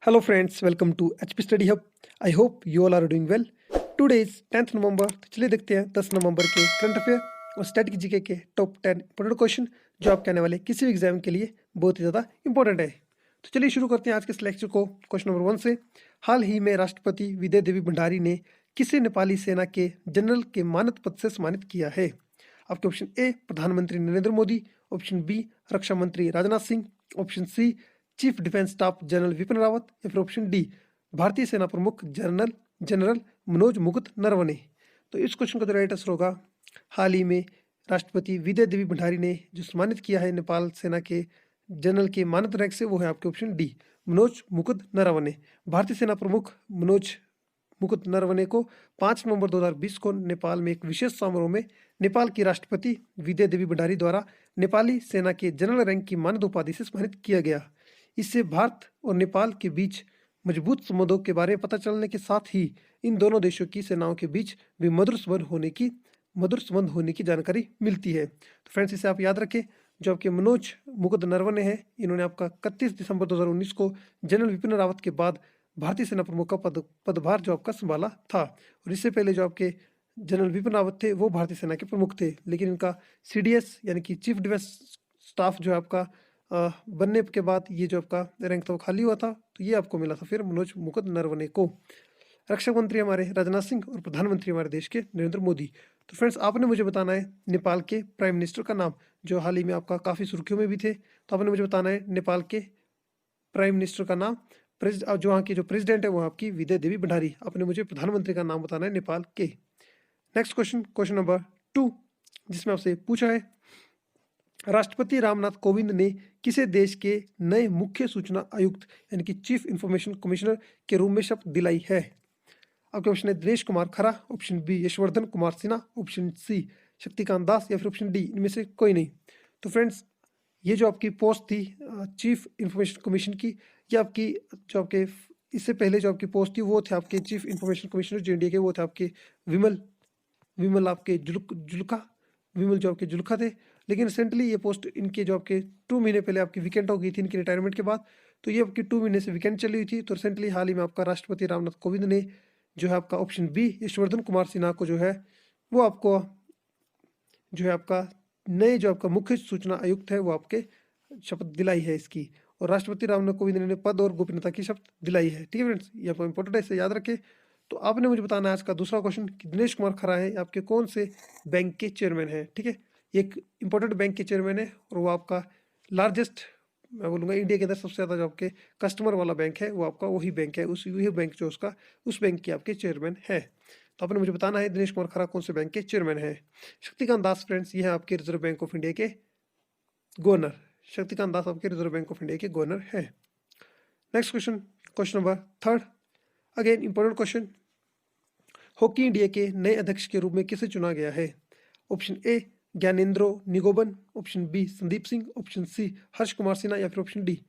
Hello friends, welcome to HP Study Hub. I hope you all are doing well. Today is 10th नवंबर। तो चलिए देखते हैं 10 नवंबर के current affair और static GK के टॉप 10 इंपॉर्टेंट क्वेश्चन जो आपके आने वाले किसी भी एग्जाम के लिए बहुत ही ज़्यादा इंपॉर्टेंट है। तो चलिए शुरू करते हैं आज के इस लेक्चर को क्वेश्चन नंबर 1 से। हाल ही में राष्ट्रपति विद्या देवी भंडारी ने किसे नेपाली सेना के जनरल के मानद पद से सम्मानित किया है? आपके ऑप्शन ए प्रधानमंत्री नरेंद्र मोदी, ऑप्शन बी रक्षा मंत्री Rajnath Singh, option C chief defence staff general Vipin Rawat या फिर ऑप्शन डी भारतीय सेना प्रमुख जनरल जनरल मनोज मुकुंद नरवणे। तो इस क्वेश्चन का जो राइट आंसर होगा, हाल ही में राष्ट्रपति विद्या देवी भंडारी ने जो सम्मानित किया है नेपाल सेना के जनरल के मानद रैंक से, वो है आपके ऑप्शन डी मनोज मुकुंद नरवणे। भारतीय सेना प्रमुख मनोज मुकुंद नरवणे को 5 नवंबर 2020 को नेपाल में एक विशेष समारोह में नेपाल की राष्ट्रपति विद्या देवी भंडारी द्वारा नेपाली सेना के जनरल रैंक की मानद उपाधि से सम्मानित किया गया। इससे भारत और नेपाल के बीच मजबूत संबंधों के बारे में पता चलने के साथ ही इन दोनों देशों की सेनाओं के बीच भी मधुर संबंध होने की जानकारी मिलती है। तो फ्रेंड्स, इसे आप याद रखें। जो आपके मनोज मुकुंद नरवणे हैं, इन्होंने आपका 31 दिसंबर 2019 को जनरल विपिन रावत के बाद भारतीय सेना प्रमुख का पदभार जो आपका संभाला था। और इससे पहले जो आपके जनरल विपिन रावत थे वो भारतीय सेना के प्रमुख थे, लेकिन इनका सीडीएस यानी कि चीफ डिफेंस स्टाफ जो है आपका बनने के बाद ये जो आपका रैंक था वो खाली हुआ था, तो ये आपको मिला था फिर मनोज मुकुंद नरवणे को। रक्षा मंत्री हमारे राजनाथ सिंह और प्रधानमंत्री हमारे देश के नरेंद्र मोदी। तो फ्रेंड्स, आपने मुझे बताना है नेपाल के प्राइम मिनिस्टर का नाम, जो हाल ही में आपका काफ़ी सुर्खियों में भी थे। तो आपने मुझे बताना है नेपाल के प्राइम मिनिस्टर का नाम। जो वहाँ की जो प्रेसिडेंट है वो आपकी विद्या देवी भंडारी। आपने मुझे प्रधानमंत्री का नाम बताना है नेपाल के। नेक्स्ट क्वेश्चन, क्वेश्चन नंबर 2, जिसमें आपसे पूछा है राष्ट्रपति रामनाथ कोविंद ने किसे देश के नए मुख्य सूचना आयुक्त यानी कि चीफ इंफॉर्मेशन कमिश्नर के रूप में शपथ दिलाई है? आपके ऑप्शन है Dinesh Kumar Khara, option B Yashvardhan Kumar Sinha, option C Shaktikanta Das या फिर ऑप्शन डी इनमें से कोई नहीं। तो फ्रेंड्स, ये जो आपकी पोस्ट थी चीफ इंफॉर्मेशन कमीशन की, ये आपकी जो आपके इससे पहले जो आपकी पोस्ट थी वो थे आपके चीफ इंफॉर्मेशन कमिश्नर जो इंडिया के, वो थे आपके विमल विमल आपके जुल्का विमल जो आपके जुल्का थे। लेकिन रिसेंटली ये पोस्ट इनके जो आपके 2 महीने पहले आपकी वीकेंड हो गई थी इनकी रिटायरमेंट के बाद, तो ये आपकी 2 महीने से वीकेंड चली हुई थी। तो रिसेंटली हाल ही में आपका राष्ट्रपति रामनाथ कोविंद ने जो है आपका ऑप्शन बी यशवर्धन कुमार सिन्हा को जो है वो आपको जो है आपका नए जो आपका मुख्य सूचना आयुक्त है वो आपके शपथ दिलाई है इसकी। और राष्ट्रपति रामनाथ कोविंद ने पद और गोपनीयता की शपथ दिलाई है। ठीक है फ्रेंड्स, ये आपको इंपॉर्टेंट है, इसे याद रखें। तो आपने मुझे बताना है आज का दूसरा क्वेश्चन कि दिनेश कुमार खरा है आपके कौन से बैंक के चेयरमैन है? ठीक है, एक इंपॉर्टेंट बैंक के चेयरमैन है और वो आपका लार्जेस्ट, मैं बोलूँगा इंडिया के अंदर सबसे ज़्यादा जो आपके कस्टमर वाला बैंक है वो आपका वही बैंक है, वही बैंक जो उसका उस बैंक के आपके चेयरमैन है। तो आपने मुझे बताना है दिनेश कुमार खरा कौन से बैंक के चेयरमैन है। शक्तिकांत दास फ्रेंड्स, ये है आपके रिजर्व बैंक ऑफ इंडिया के गवर्नर। शक्तिकांत दास आपके रिजर्व बैंक ऑफ इंडिया के गवर्नर है। Next question, question number 3, again important question. Hockey India के नए अध्यक्ष के रूप में किसे चुना गया है? Option A Gyanendro Ningombam, option B Sandeep Singh, option C Harsh Kumar Sinha या फिर ऑप्शन डी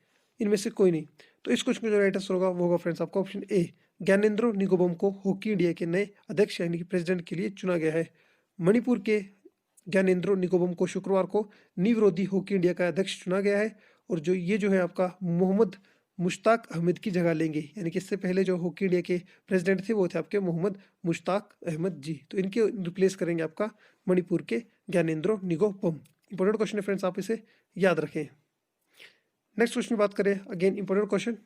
इनमें से कोई नहीं। तो इस क्वेश्चन का जो राइट आंसर होगा वो होगा फ्रेंड्स आपका ऑप्शन ए ज्ञानेंद्रो निगोबम को हॉकी इंडिया के नए अध्यक्ष यानी कि प्रेसिडेंट के लिए चुना गया है। मणिपुर के ज्ञानेंद्रो निगोबम को शुक्रवार को निविरोधी हॉकी इंडिया का अध्यक्ष चुना गया है। और जो है आपका मोहम्मद मुश्ताक अहमद की जगह लेंगे, यानी कि इससे पहले जो हॉकी इंडिया के प्रेसिडेंट थे वो थे आपके मोहम्मद मुश्ताक अहमद जी, तो इनके रिप्लेस करेंगे आपका मणिपुर के ज्ञानेंद्रो निगोबम। इंपॉर्टेंट क्वेश्चन है फ्रेंड्स, आप इसे याद रखें। नेक्स्ट क्वेश्चन की बात करें, अगेन इंपॉर्टेंट क्वेश्चन।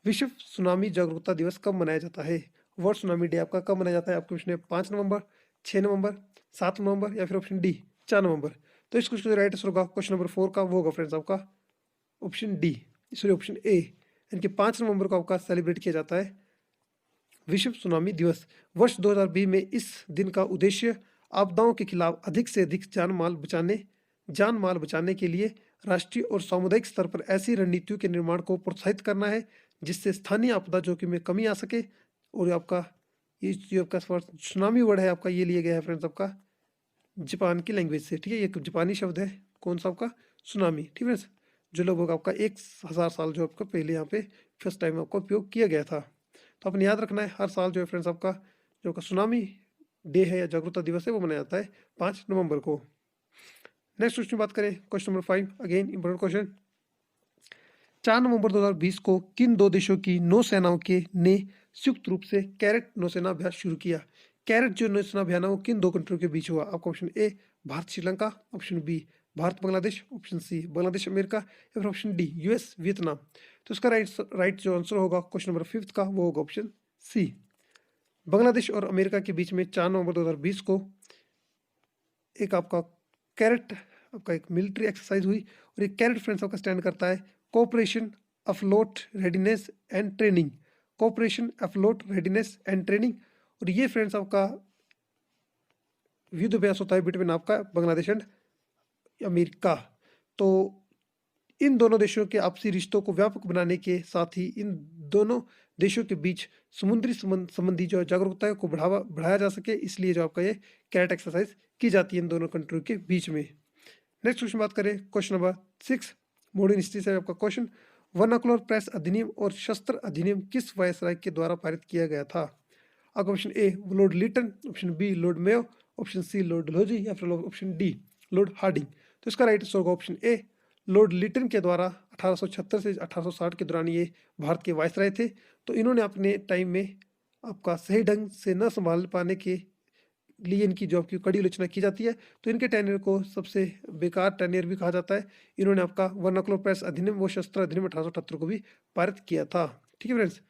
विश्व सुनामी जागरूकता दिवस कब मनाया जाता है? वर्ल्ड सुनामी डे आपका कब मनाया जाता है? आपके क्वेश्चन है 5 नवंबर, 6 नवंबर, 7 नवंबर या फिर ऑप्शन डी 4 नवंबर। तो इस क्वेश्चन का राइट आंसर होगा क्वेश्चन नंबर 4 का, वो होगा फ्रेंड्स आपका option D, sorry option A, यानी कि 5 नवंबर को आपका सेलिब्रेट किया जाता है विश्व सुनामी दिवस। वर्ष 2020 में इस दिन का उद्देश्य आपदाओं के खिलाफ अधिक से अधिक जान माल बचाने के लिए राष्ट्रीय और सामुदायिक स्तर पर ऐसी रणनीतियों के निर्माण को प्रोत्साहित करना है जिससे स्थानीय आपदा जोखिम में कमी आ सके। और आपका ये जो आपका सुनामी वर्ड है आपका, ये लिया गया है फ्रेंड्स आपका जापान की लैंग्वेज से। ठीक है, ये जापानी शब्द है, कौन सा आपका सुनामी। ठीक है फ्रेंड्स, जो लगभग आपका 1000 साल जो आपका पहले यहाँ पे फर्स्ट टाइम आपका उपयोग किया गया था। तो आपने याद रखना है हर साल जो है फ्रेंड्स आपका जो आपका सुनामी डे है या जागरूकता दिवस है वो मनाया जाता है 5 नवंबर को। नेक्स्ट क्वेश्चन बात करें, question number 5, again important question. 4 नवंबर 2020 को किन दो देशों की नौसेनाओं के ने संयुक्त रूप से कैरेट नौसेना अभ्यास शुरू किया? कैरेट जो नौसेना अभियान है वो किन दो कंट्रियों के बीच हुआ? आपका option A Bharat Sri Lanka, option B Bharat Bangladesh, option C Bangladesh America या फिर ऑप्शन डी यूएस वियतनाम। तो इसका राइट जो आंसर होगा क्वेश्चन नंबर 5 का वो होगा ऑप्शन सी। बांग्लादेश और अमेरिका के बीच में 4 नवंबर 2020 को एक आपका कैरेट आपका एक मिलिट्री एक्सरसाइज हुई। और ये कैरेट फ्रेंड्स आपका स्टैंड करता है cooperation afloat readiness and training, cooperation afloat readiness and training. और ये फ्रेंड्स आपका युद्ध अभ्यास होता है बिटवीन आपका बांग्लादेश एंड अमेरिका। तो इन दोनों देशों के आपसी रिश्तों को व्यापक बनाने के साथ ही इन दोनों देशों के बीच समुद्री संबंधी जो जागरूकता है को बढ़ाया जा सके, इसलिए जो आपका ये कैरेट एक्सरसाइज की जाती है इन दोनों कंट्रियों के बीच में। नेक्स्ट क्वेश्चन बात करें क्वेश्चन नंबर 6 मॉडर्न हिस्ट्री से आपका क्वेश्चन, वर्नाकुलर प्रेस अधिनियम और शस्त्र अधिनियम किस वायसराय के द्वारा पारित किया गया था? आपका option A lord Lytton, option B lord Mayo, option C lord Dalhousie या फिर ऑप्शन डी लॉर्ड हार्डिंग। तो इसका राइट आंसर होगा ऑप्शन ए लॉर्ड लिटन के द्वारा 1876 से 1860 के दौरान ये भारत के वायसराय थे। तो इन्होंने अपने टाइम में आपका सही ढंग से न संभाल पाने के लिए इनकी जॉब की कड़ी आलोचना की जाती है। तो इनके टेन्योर को सबसे बेकार टेन्योर भी कहा जाता है। इन्होंने आपका वर्नाकुलर प्रेस अधिनियम व शस्त्र अधिनियम 1878 को भी पारित किया था। ठीक है फ्रेंड्स,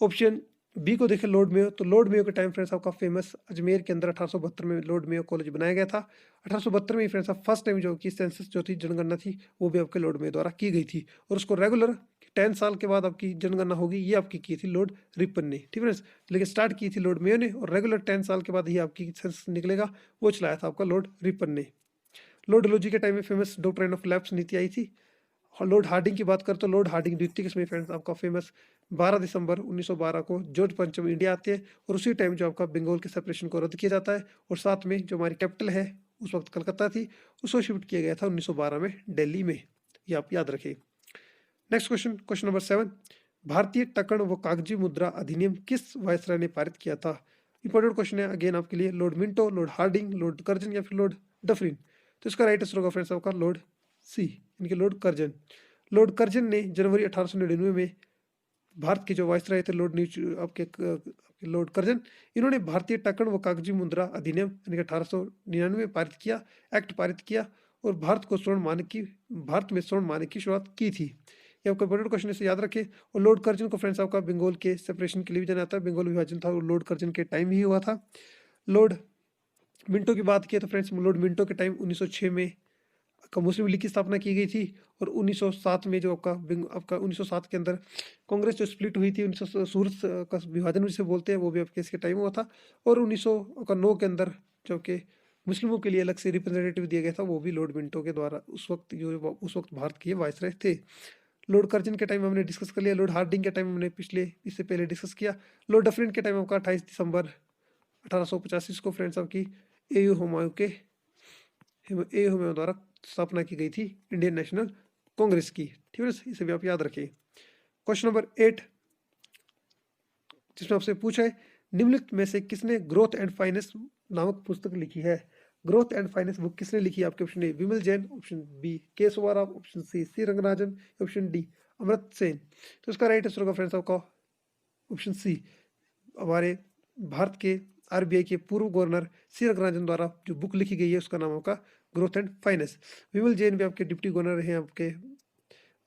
ऑप्शन बी को देखें लॉर्ड मेयो। तो लॉर्ड मेयो के टाइम फ्रेंड्स आपका फेमस अजमेर के अंदर 1872 में लॉर्ड मेयो कॉलेज बनाया गया था। 1872 में फ्रेंड्स फर्स्ट टाइम जो कि सेंसस जो थी जनगणना थी वो भी आपके लॉर्ड मेयो द्वारा की गई थी। और उसको रेगुलर 10 साल के बाद आपकी जनगणना होगी, ये आपकी की थी लॉर्ड रिपन ने। ठीक है, लेकिन स्टार्ट की थी लॉर्ड मेयो ने और रेगुलर 10 साल के बाद ही आपकी सेंसस निकलेगा, वो चलाया था आपका लॉर्ड रिपन ने। लॉर्ड डलहौजी के टाइम में फेमस डॉक्ट्राइन ऑफ लैप्स नीति आई थी। लॉर्ड हार्डिंग की बात करें तो लॉर्ड हार्डिंग द्वितीय किस्में फ्रेंड्स आपका फेमस 12 दिसंबर 1912 को जॉर्ज पंचम इंडिया आते हैं और उसी टाइम जो आपका बंगाल के सेपरेशन को रद्द किया जाता है और साथ में जो हमारी कैपिटल है उस वक्त कलकत्ता थी उसको शिफ्ट किया गया था 1912 में दिल्ली में, ये आप याद रखें। नेक्स्ट क्वेश्चन, क्वेश्चन नंबर 7, भारतीय टकन व कागजी मुद्रा अधिनियम किस वायसराय ने पारित किया था? इंपॉर्टेंट क्वेश्चन है अगेन आपके लिए, lord Minto, lord Hardinge, lord Curzon या फिर लॉर्ड डफरिन। तो इसका राइट आंसर होगा फ्रेंड्स आपका लॉर्ड सी, इनके लॉर्ड कर्जन। लॉर्ड कर्जन ने जनवरी 1899 में भारत के जो वायसराय थे आपके लॉर्ड कर्जन, इन्होंने भारतीय टकन व कागजी मुद्रा अधिनियम यानी 1899 में पारित किया, एक्ट पारित किया और भारत में स्वर्ण मानक की शुरुआत की थी। ये आपका इंपॉर्टेंट क्वेश्चन है, याद रखें। और लॉर्ड कर्जन को फ्रेंड्स आपका बंगाल के सेपरेशन के लिए भी जाना जाता है, बंगाल विभाजन था और लॉर्ड कर्जन के टाइम ही हुआ था। लॉर्ड मिंटो की बात की तो फ्रेंड्स लॉर्ड मिंटो के टाइम 1906 में मुस्लिम लीग की स्थापना की गई थी और 1907 में जो आपका 1907 के अंदर कांग्रेस जो स्प्लिट हुई थी, 1900 सूरत का विभाजन जिसे बोलते हैं, वो भी आपके इसके टाइम हुआ था। और 1909 के अंदर जो कि मुस्लिमों के लिए अलग से रिप्रेजेंटेटिव दिया गया था, वो भी लॉर्ड मिंटो के द्वारा उस वक्त भारत के वायसराय थे। लॉर्ड कर्जन के टाइम हमने डिस्कस कर लिया, लॉर्ड हार्डिंग के टाइम हमने इससे पहले डिस्कस किया। लॉर्ड डफरिन के टाइम आपका 28 दिसंबर 1885 को फ्रेंड्स आपकी एयू हुमायूं द्वारा स्थापना की गई थी इंडियन नेशनल कांग्रेस की। ठीक है, इसे भी आप याद रखें। क्वेश्चन नंबर 8 जिसमें आपसे पूछा है निम्नलिखित में से किसने ग्रोथ एंड फाइनेंस नामक पुस्तक लिखी है? ग्रोथ एंड फाइनेंस बुक किसने लिखी है? आपके option A Vimal Jain, option B K Sowarao, option C Rangarajan, option D Amrit Sen. तो इसका राइट आंसर होगा फ्रेंड्स आपका ऑप्शन सी, हमारे भारत के आरबीआई के पूर्व गवर्नर सी रंगराजन द्वारा जो बुक लिखी गई है उसका नाम होगा ग्रोथ एंड फाइनेंस। विमल जैन भी आपके डिप्टी गवर्नर हैं आपके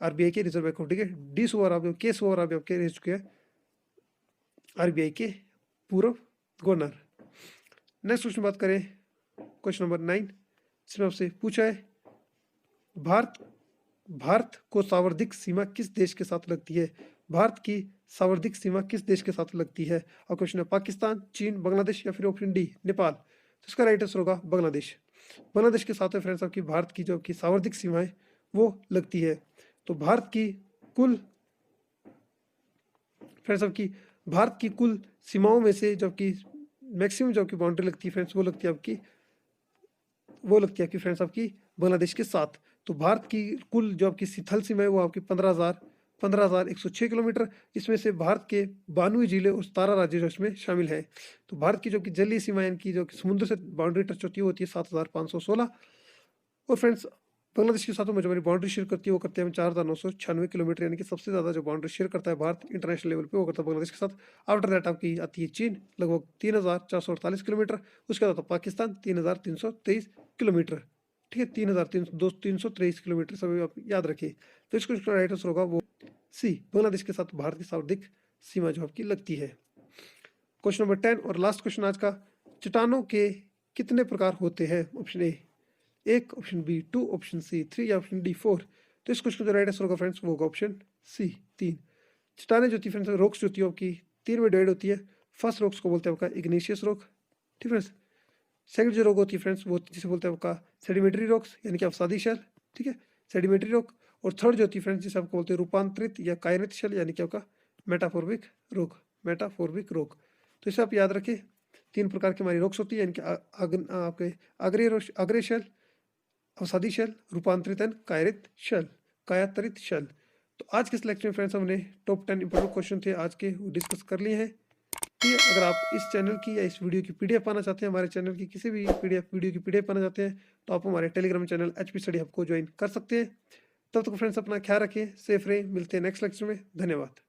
आरबीआई के, रिजर्व बैंक ऑफ इंडिया के। डी सोवाराव के सोवाराव भी आपके रह चुके हैं आरबीआई के पूर्व गवर्नर। नेक्स्ट क्वेश्चन बात करें क्वेश्चन नंबर 9 जिसमें आपसे पूछा है भारत को सावर्धिक सीमा किस देश के साथ लगती है? भारत की सावर्धिक सीमा किस देश के साथ लगती है? और क्वेश्चन है पाकिस्तान, चीन, बांग्लादेश या फिर ऑप्शन डी नेपाल। तो इसका राइट आंसर होगा बांग्लादेश। बांग्लादेश के साथ फ्रेंड्स आपकी भारत की जो की सावर्धिक सीमा है वो लगती है। तो भारत की कुल सीमाओं में से जो कि मैक्सिमम जो की बाउंड्री लगती है फ्रेंड्स वो लगती है आपकी फ्रेंड्स आपकी बांग्लादेश के साथ। तो भारत की कुल जो आपकी थल सीमा है वो आपकी 15,106 किलोमीटर। इसमें से भारत के 92 जिले और 17 राज्य जो इसमें शामिल है। तो भारत की जो कि जलीय सीमा इनकी जो कि समुद्र से बाउंड्री टच होती है वो होती है 7,516। और फ्रेंड्स बांग्लादेश के साथ में जो हमारी बाउंड्री शेयर करती है वो करते हैं 4,996 किलोमीटर, यानी कि सबसे ज़्यादा जो बाउंड्री शेयर करता है भारत इंटरनेशनल लेवल पे वो करता है बांग्लादेश के साथ। आफ्टर दैट आपकी आती है चीन, लगभग 3,448 किलोमीटर। उसके बाद आता है पाकिस्तान 3,323 किलोमीटर। ठीक है, 3,323 किलोमीटर सभी आप याद रखिए। तो इसको इसका राइट आंसर होगा वो सी, बांग्लादेश के साथ भारत की सर्वाधिक सीमा जो आपकी लगती है। क्वेश्चन नंबर 10 और लास्ट क्वेश्चन आज का, चट्टानों के कितने प्रकार होते हैं? Option A 1, option B 2, option C 3 या ऑप्शन डी 4। तो इस क्वेश्चन का जो राइट आंसर होगा फ्रेंड्स वो होगा ऑप्शन सी 3। चट्टानें जो होती है फ्रेंड्स, रॉक्स जो होती है आपकी 3 में डिवाइड होती है। फर्स्ट रॉक्स को बोलते हैं आपका इग्नेशियस रॉक, ठीक है फ्रेंड्स। सेकंड जो रॉक होती है फ्रेंड्स वो जिसे बोलते हैं आपका सेडिमेंट्री रॉक्स, यानी कि अवसादी शेल, ठीक है, सेडिमेंट्री रॉक। और थर्ड जो होती है फ्रेंड्स जिसे आपको बोलते हैं रूपांतरित या कायनित शेल, यानी कि आपका मेटाफोर्बिक रॉक, मेटाफोर्बिक रॉक। तो इसे आप याद रखिए, 3 प्रकार की हमारी रॉक्स होती है, यानी कि आपके अग्रेय शेल, अवसादी शेल, रूपांतरित एंड कायतरित शेल। तो आज के इस लेक्चर में फ्रेंड्स हमने टॉप 10 इंपॉर्टेंट क्वेश्चन थे आज के वो डिस्कस कर लिए हैं। ठीक है, अगर आप इस चैनल की या इस वीडियो की पीडीएफ पाना चाहते हैं, हमारे चैनल की किसी भी वीडियो की पीडीएफ पाना चाहते हैं, तो आप हमारे Telegram channel HP study hub को ज्वाइन कर सकते हैं। तब तक फ्रेंड्स अपना ख्याल रखें, सेफ रहें, मिलते हैं नेक्स्ट लेक्चर में। धन्यवाद।